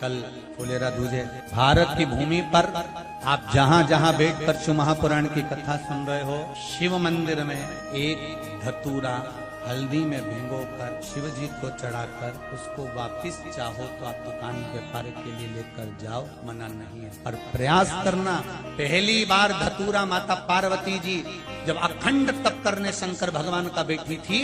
कल फुलेरा दूजे भारत की भूमि पर आप जहां जहां बैठकर शिव महापुराण की कथा सुन रहे हो, शिव मंदिर में एक धतूरा हल्दी में भिगोकर शिव जी को चढ़ाकर उसको वापिस चाहो तो आप दुकान व्यापार के लिए लेकर जाओ, मना नहीं है, पर प्रयास करना। पहली बार धतूरा माता पार्वती जी जब अखंड तप करने शंकर भगवान का बैठी थी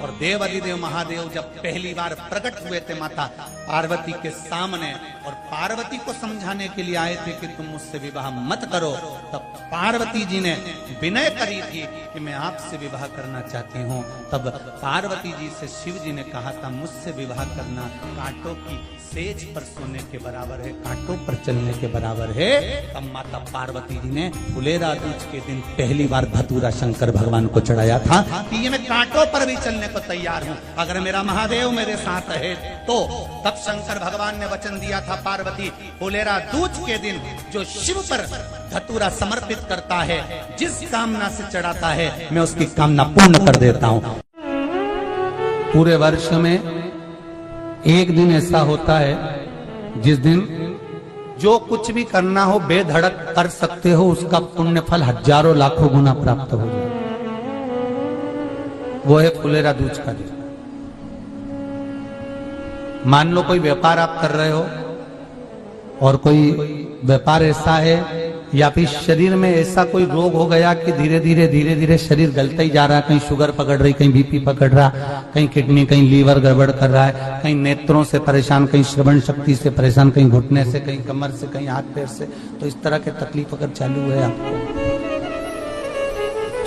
और देव अधिदेव महादेव जब पहली बार प्रकट हुए थे माता पार्वती के सामने और पार्वती को समझाने के लिए आए थे कि तुम मुझसे विवाह मत करो, तब पार्वती जी ने विनय करी थी कि मैं आपसे विवाह करना चाहती हूँ। तब पार्वती जी से शिव जी ने कहा था मुझसे विवाह करना कांटों की सेज पर सोने के बराबर है, कांटों पर चलने के बराबर है। तब माता पार्वती जी ने फुलेरा दूज के दिन पहली बार धतूरा शंकर भगवान को चढ़ाया था कि ये मैं कांटों पर भी चलने को तैयार हूँ अगर मेरा महादेव मेरे साथ है तो। तब शंकर भगवान ने वचन दिया था पार्वती फुलेरा दूज के दिन जो शिव पर धतूरा समर्पित करता है, जिस कामना से चढ़ाता है, मैं उसकी कामना पूर्ण कर देता हूँ। पूरे वर्ष में एक दिन ऐसा होता है जिस दिन जो कुछ भी करना हो बेधड़क कर सकते हो, उसका पुण्य फल हजारों लाखों गुना प्राप्त हो जाए, वो है फुलेरा दूज का दिन। मान लो कोई व्यापार आप कर रहे हो और कोई व्यापार ऐसा है या फिर शरीर में ऐसा कोई रोग हो गया कि धीरे धीरे शरीर गलता ही जा रहा है, कहीं शुगर पकड़ रही, कहीं बीपी पकड़ रहा, कहीं किडनी, कहीं लीवर गड़बड़ कर रहा है, कहीं नेत्रों से परेशान, कहीं श्रवण शक्ति से परेशान, कहीं घुटने से, कहीं कमर से, कहीं हाथ पैर से, तो इस तरह के तकलीफ अगर चालू है आपको,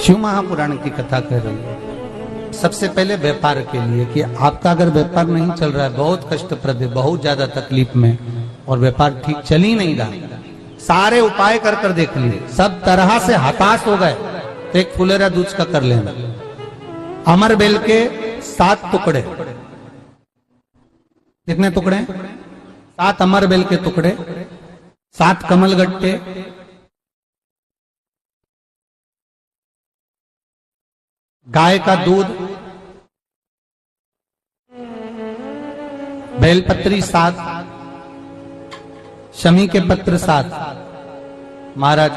शिव महापुराण की कथा कह रही है। सबसे पहले व्यापार के लिए कि आपका अगर व्यापार नहीं चल रहा है, बहुत कष्टप्रद है, बहुत ज्यादा तकलीफ में और व्यापार ठीक चल ही नहीं रहा, सारे उपाय कर कर देख लिए, सब तरह से हताश हो गए, तो एक फुलेरा दूज का कर लेना। अमर बेल के 7 टुकड़े, कितने टुकड़े? 7 अमर बेल के टुकड़े, 7 कमल गट्टे, गाय का दूध, बेलपत्री 7, शमी के पत्र 7। महाराज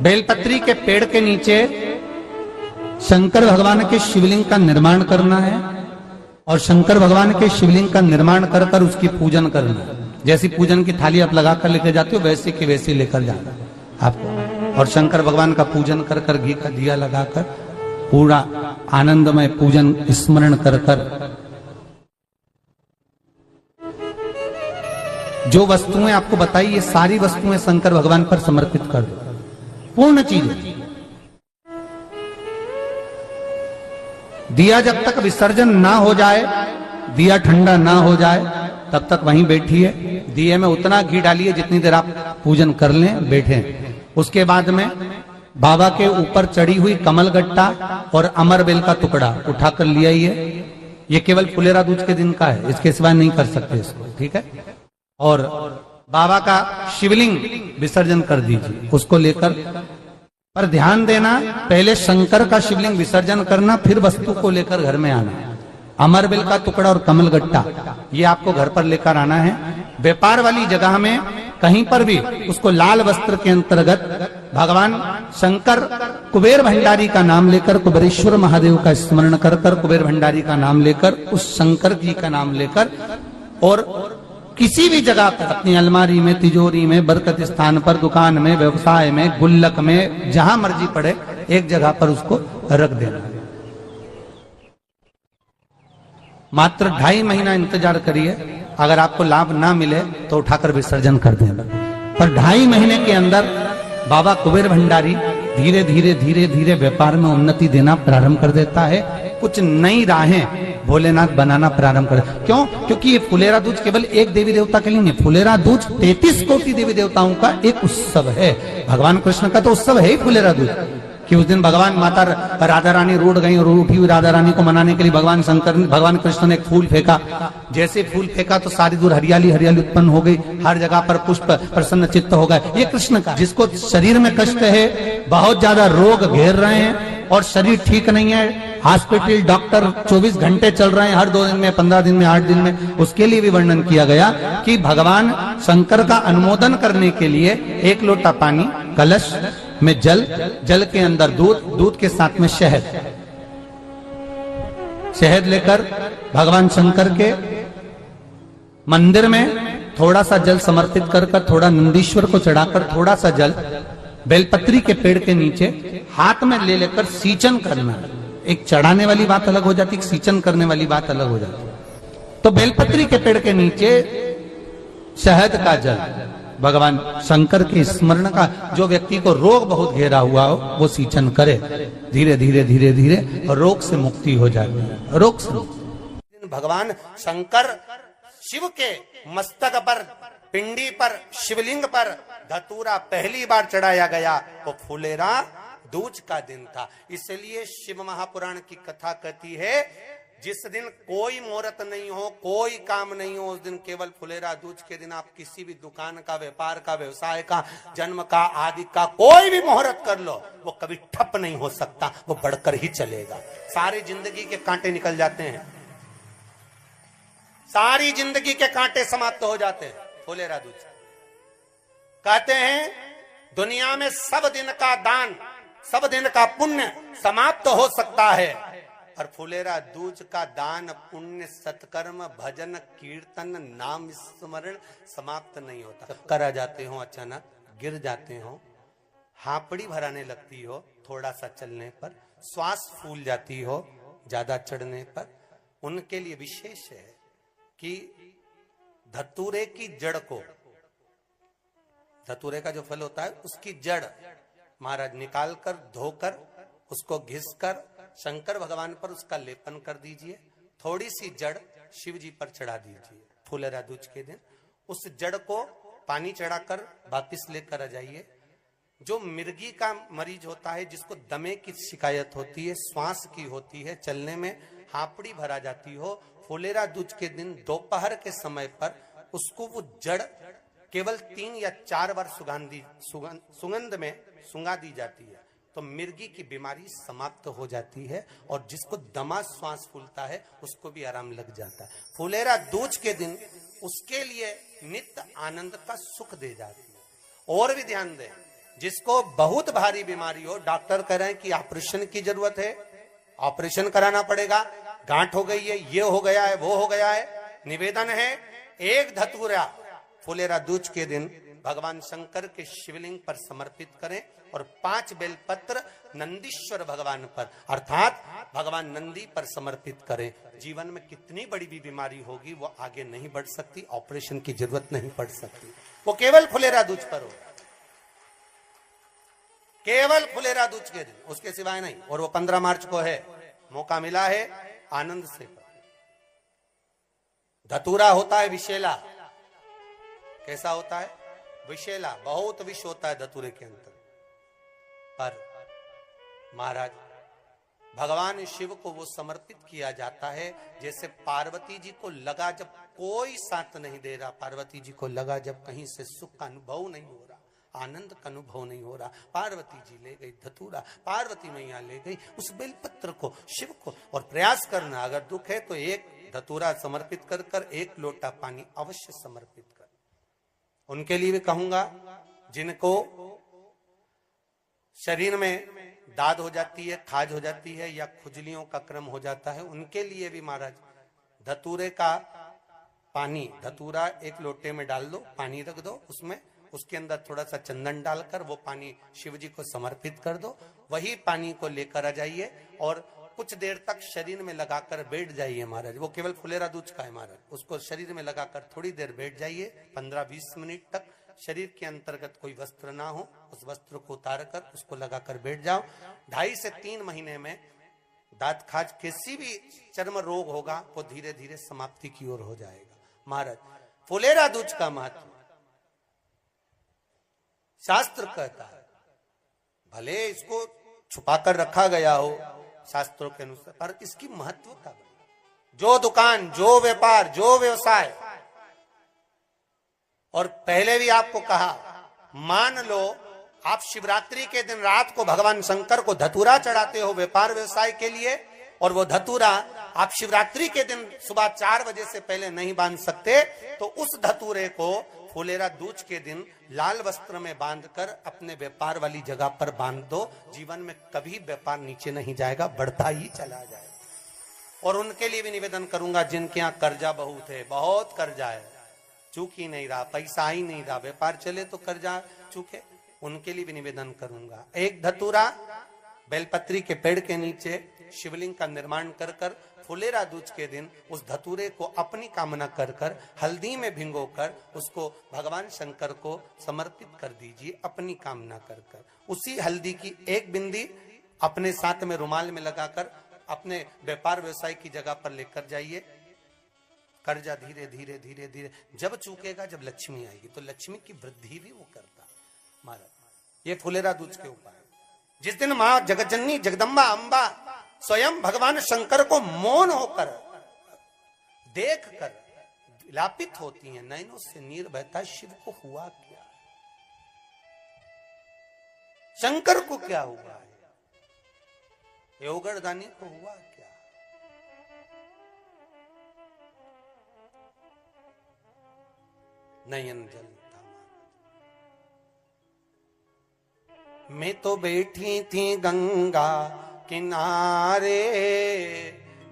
बेलपत्री के पेड़ के नीचे शंकर भगवान के शिवलिंग का निर्माण करना है और शंकर भगवान के शिवलिंग का निर्माण कर कर उसकी पूजन करना है। जैसी पूजन की थाली आप लगा कर लेकर जाते हो वैसे की वैसी लेकर जाना आपको, और शंकर भगवान का पूजन कर कर घी का दिया लगाकर पूरा आनंदमय पूजन स्मरण कर कर जो वस्तुएं आपको बताई ये सारी वस्तुएं शंकर भगवान पर समर्पित कर दो, पूर्ण चीजें। दिया जब तक विसर्जन ना हो जाए, दिया ठंडा ना हो जाए, तब तक वहीं बैठिए, दिए में उतना घी डालिए जितनी देर आप पूजन कर लें, बैठे। उसके बाद में बाबा के ऊपर चढ़ी हुई कमल गट्टा और अमर बेल का टुकड़ा उठाकर ले आइए। ये केवल फुलेरा दूज के दिन का है, इसके सिवाय नहीं कर सकते इसको, ठीक है। और बाबा का शिवलिंग विसर्जन कर दीजिए, उसको लेकर, पर ध्यान देना पहले शंकर का शिवलिंग विसर्जन करना, फिर वस्तु को लेकर घर में आना। अमर बेल का टुकड़ा और कमल गट्टा ये आपको घर पर लेकर आना है। व्यापार वाली जगह में कहीं पर भी उसको लाल वस्त्र के अंतर्गत भगवान शंकर कुबेर भंडारी का नाम लेकर, कुबेरेश्वर महादेव का स्मरण कर कर, कुबेर भंडारी का नाम लेकर, उस शंकर जी का नाम लेकर, और किसी भी जगह पर अपनी अलमारी में, तिजोरी में, बरकत स्थान पर, दुकान में, व्यवसाय में, गुल्लक में, जहां मर्जी पड़े एक जगह पर उसको रख देना। मात्र 2.5 महीना इंतजार करिए, अगर आपको लाभ ना मिले तो उठाकर विसर्जन कर देना, पर 2.5 महीने के अंदर बाबा कुबेर भंडारी धीरे धीरे व्यापार में उन्नति देना प्रारंभ कर देता है। कुछ नई राहें भोलेनाथ बनाना प्रारंभ कर। क्यों? क्योंकि ये फुलेरा दूज केवल एक देवी देवता के लिए नहीं, फुलेरा दूज 33 कोटि देवी देवताओं का एक उत्सव है। भगवान कृष्ण का तो उत्सव है ही फुलेरा दूज, कि उस दिन भगवान माता राधा रानी रूठ गई और उठी हुई राधा रानी को मनाने के लिए भगवान कृष्ण ने एक फूल फेंका। जैसे फूल फेंका तो सारी दूर हरियाली उत्पन्न हो गई, हर जगह पर पुष्प प्रसन्न चित्त हो गए। ये कृष्ण का, जिसको शरीर में कष्ट है, बहुत ज्यादा रोग घेर रहे हैं, और शरीर ठीक नहीं है, हॉस्पिटल डॉक्टर 24 घंटे चल रहे हैं, हर 2 दिन में, 15 दिन में, 8 दिन में, उसके लिए भी वर्णन किया गया कि भगवान शंकर का अनुमोदन करने के लिए 1 लोटा पानी, कलश में जल, जल के अंदर दूध, दूध के साथ में शहद, शहद लेकर भगवान शंकर के मंदिर में थोड़ा सा जल समर्पित कर थोड़ा नंदीश्वर को चढ़ाकर थोड़ा सा जल बेलपत्री के पेड़ के नीचे हाथ में ले लेकर सींचन करना। एक चढ़ाने वाली बात अलग हो जाती, एक सींचन करने वाली बात अलग हो जाती। तो बेलपत्री के पेड़ के नीचे शहद का जल भगवान शंकर के स्मरण का, जो व्यक्ति को रोग बहुत घेरा हुआ हो वो सींचन करे, धीरे धीरे धीरे धीरे रोग से मुक्ति हो जाती है। रोग से भगवान शंकर शिव के मस्तक पर, पिंडी पर, शिवलिंग पर धतूरा पहली बार चढ़ाया गया, वो फुलेरा दूज का दिन था। इसलिए शिव महापुराण की कथा कहती है जिस दिन कोई मुहूर्त नहीं हो, कोई काम नहीं हो, उस दिन केवल फुलेरा दूज के दिन आप किसी भी दुकान का, व्यापार का, व्यवसाय का, जन्म का, आदि का कोई भी मुहूर्त कर लो, वो कभी ठप नहीं हो सकता, वो बढ़कर ही चलेगा। सारी जिंदगी के कांटे निकल जाते हैं, सारी जिंदगी के कांटे समाप्त हो जाते हैं फुलेरा दूज। कहते हैं दुनिया में सब दिन का दान, सब दिन का पुण्य समाप्त हो सकता है, और फुलेरा दूज का दान, पुण्य, सत्कर्म, भजन, कीर्तन, नाम स्मरण समाप्त नहीं होता। चक्कर आ जाते हो, अचानक गिर जाते हो, हापड़ी भराने लगती हो थोड़ा सा चलने पर, श्वास फूल जाती हो ज्यादा चढ़ने पर, उनके लिए विशेष है कि धतूरे की जड़ को, धतूरे का जो फल होता है उसकी जड़ महाराज निकाल कर, धोकर, उसको घिसकर शंकर भगवान पर उसका लेपन कर दीजिए, थोड़ी सी जड़ शिव जी पर चढ़ा दीजिए फुलेरा दूज के दिन। उस जड़ को पानी चढ़ाकर वापिस लेकर आ जाइए। जो मिर्गी का मरीज होता है, जिसको दमे की शिकायत होती है, श्वास की होती है, चलने में हापड़ी भरा जाती हो, फुलेरा दूज के दिन दोपहर के समय पर उसको वो जड़ केवल 3 या 4 बार सुगंध में सुंगा दी जाती है, तो मिर्गी की बीमारी समाप्त हो जाती है, और जिसको दमा श्वास फूलता है उसको भी आराम लग जाता है। फुलेरा दूज के दिन उसके लिए नित्य आनंद का सुख दे जाती है। और भी ध्यान दें, जिसको बहुत भारी बीमारी हो, डॉक्टर कह रहे हैं कि ऑपरेशन की जरूरत है, ऑपरेशन कराना पड़ेगा, गांठ हो गई है, ये हो गया है, वो हो गया है, निवेदन है 1 धतूरा फुलेरा दूज के दिन भगवान शंकर के शिवलिंग पर समर्पित करें, और 5 बेलपत्र नंदीश्वर भगवान पर अर्थात भगवान नंदी पर समर्पित करें। जीवन में कितनी बड़ी भी बीमारी होगी वो आगे नहीं बढ़ सकती, ऑपरेशन की जरूरत नहीं पड़ सकती, वो केवल फुलेरा दूज पर हो, केवल फुलेरा दूज के दिन, उसके सिवाय नहीं। और वो 15 मार्च को है, मौका मिला है, आनंद से। धतूरा होता है विषैला, कैसा होता है? विषैला, बहुत विष होता है धतूरे के अंदर। पर महाराज भगवान शिव को वो समर्पित किया जाता है जैसे पार्वती जी को लगा, जब कोई साथ नहीं दे रहा, पार्वती जी को लगा जब कहीं से सुख का अनुभव नहीं हो रहा, आनंद का अनुभव नहीं हो रहा, पार्वती जी ले गई धतूरा, पार्वती मैया ले गई उस बेलपत्र को शिव को। और प्रयास करना, अगर दुख है तो 1 धतूरा समर्पित कर कर 1 लोटा पानी अवश्य समर्पित कर। उनके लिए भी कहूंगा जिनको शरीर में दाद हो जाती है, खाज हो जाती है, या खुजलियों का क्रम हो जाता है, उनके लिए भी महाराज धतूरे का पानी, धतूरा 1 लोटे में डाल दो, पानी रख दो उसमें, उसके अंदर थोड़ा सा चंदन डालकर वो पानी शिव जी को समर्पित कर दो। वही पानी को लेकर आ जाइए और कुछ देर तक शरीर में लगाकर बैठ जाइए महाराज। वो केवल फुलेरा दूज का है महाराज, उसको शरीर में लगाकर थोड़ी देर बैठ जाइए, 15-20 मिनट तक। शरीर के अंतर्गत कोई वस्त्र ना हो, उस वस्त्र को उतार कर उसको लगाकर बैठ जाओ। 2.5 से 3 महीने में दांत खाज, किसी भी चर्म रोग होगा वो धीरे धीरे समाप्ति की ओर हो जाएगा। महाराज फुलेरा दूज का महत्व शास्त्र कहता है, भले इसको छुपाकर रखा गया हो शास्त्रों के अनुसार, पर इसकी महत्व का, जो दुकान, जो व्यापार, जो व्यवसाय, और पहले भी आपको कहा, मान लो आप शिवरात्रि के दिन रात को भगवान शंकर को धतूरा चढ़ाते हो व्यापार व्यवसाय के लिए, और वो धतूरा आप शिवरात्रि के दिन सुबह 4 बजे से पहले नहीं बांध सकते, तो उस धतूरे को फुलेरा दूज के दिन लाल वस्त्र में बांधकर अपने व्यापार वाली जगह पर बांध दो। जीवन में कभी व्यापार नीचे नहीं जाएगा, बढ़ता ही चला जाएगा। और उनके लिए भी निवेदन करूंगा जिनके यहाँ कर्जा बहुत है, बहुत कर्जा है, चूक ही नहीं रहा, पैसा ही नहीं रहा, व्यापार चले तो कर्जा चूके, उनके लिए भी निवेदन करूंगा। एक धतूरा बेलपत्री के पेड़ के नीचे शिवलिंग का निर्माण कर कर फुलेरा दूज के दिन उस धतूरे को अपनी कामना कर कर हल्दी में भिंगोकर उसको भगवान शंकर को समर्पित कर दीजिए अपनी कामना कर कर। उसी हल्दी की एक बिंदी अपने साथ में रुमाल में लगाकर अपने व्यापार व्यवसाय की जगह पर लेकर जाइए। कर्जा धीरे धीरे धीरे धीरे जब चूकेगा, जब लक्ष्मी आएगी तो लक्ष्मी की वृद्धि भी वो करता महाराज। ये फुलेरा दूज के उपाय। जिस दिन मां जगज्जननी जगदम्बा अंबा स्वयं भगवान शंकर को मौन होकर देख कर विलापित होती हैं, नैनों से नीर बहता, शिव को हुआ क्या, शंकर को क्या हुआ है, योगरदानी को हुआ क्या। नयन जलता मैं तो बैठी थी गंगा किनारे,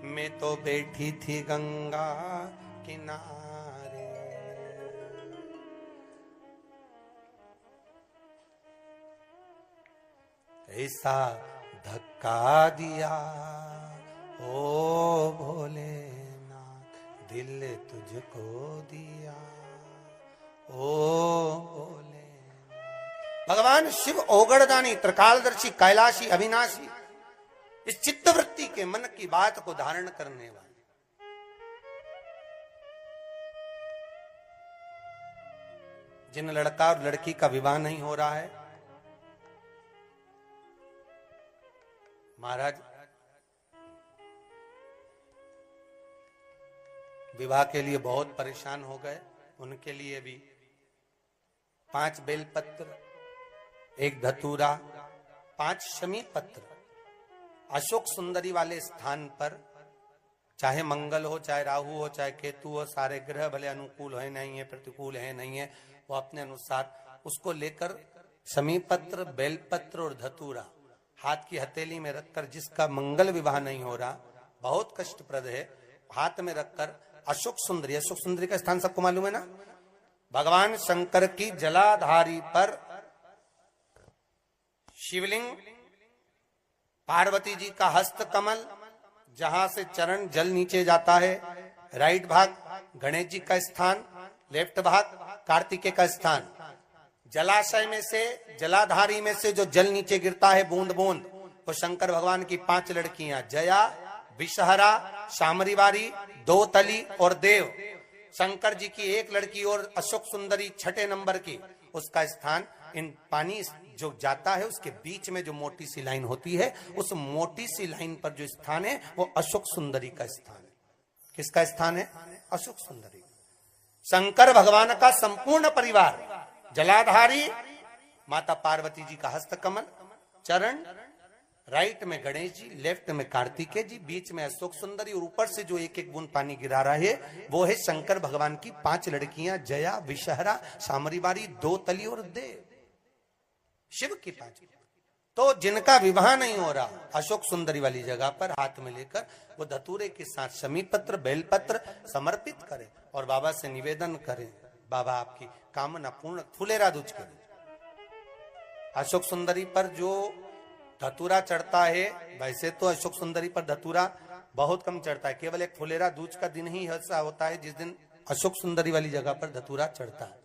मैं तो बैठी थी गंगा किनारे, ऐसा धक्का दिया ओ भोलेनाथ, दिल तुझको दिया ओ भोले। भगवान शिव ओगड़दानी, त्रिकालदर्शी, कैलाशी, अविनाशी, इस चित्तवृत्ति के मन की बात को धारण करने वाले। जिन लड़का और लड़की का विवाह नहीं हो रहा है, महाराज विवाह के लिए बहुत परेशान हो गए, उनके लिए भी 5 बेलपत्र, 1 धतूरा, 5 शमी पत्र अशोक सुंदरी वाले स्थान पर, चाहे मंगल हो, चाहे राहु हो, चाहे केतु हो, सारे ग्रह भले अनुकूल है नहीं है, प्रतिकूल है नहीं है, वो अपने अनुसार उसको लेकर शमी पत्र, बेलपत्र और धतूरा हाथ की हथेली में रखकर, जिसका मंगल विवाह नहीं हो रहा, बहुत कष्टप्रद है, हाथ में रखकर अशोक सुंदरी, अशोक सुंदरी का स्थान सबको मालूम है ना, भगवान शंकर की जलाधारी पर शिवलिंग, पार्वती जी का हस्त कमल, जहां से चरण जल नीचे जाता है, राइट भाग गणेश जी का स्थान, लेफ्ट भाग कार्तिकेय का स्थान। जलाशय में से, जलाधारी में से जो जल नीचे गिरता है बूंद बूंद, वो शंकर भगवान की 5 लड़कियां, जया, विषहरा, शामरीवारी, दोतली और देव। शंकर जी की 1 लड़की और अशोक सुंदरी 6 नंबर की, उसका स्थान, इन पानी जो जाता है उसके बीच में जो मोटी सी लाइन होती है, उस मोटी सी लाइन पर जो स्थान है वो अशोक सुंदरी का स्थान है। किसका स्थान है? अशोक सुंदरी। शंकर भगवान का संपूर्ण परिवार, जलाधारी माता पार्वती जी का हस्तकमल, चरण, राइट में गणेश जी, लेफ्ट में कार्तिकेय जी, बीच में अशोक सुंदरी, और ऊपर से जो 1-1 बूंद पानी गिरा रहा है वो है शंकर भगवान की 5 लड़कियां, जया, विषहरा, शामरीवारी, दोतली और देव। शिव की 5। तो जिनका विवाह नहीं हो रहा, अशोक सुंदरी वाली जगह पर हाथ में लेकर वो धतूरे के साथ शमी पत्र, बेलपत्र समर्पित करें और बाबा से निवेदन करें, बाबा आपकी कामना पूर्ण। फुलेरा दूज करें। अशोक सुंदरी पर जो धतूरा चढ़ता है, वैसे तो अशोक सुंदरी पर धतूरा बहुत कम चढ़ता है, केवल एक फुलेरा दूज का दिन ही ऐसा होता है जिस दिन अशोक सुंदरी वाली जगह पर धतूरा चढ़ता है।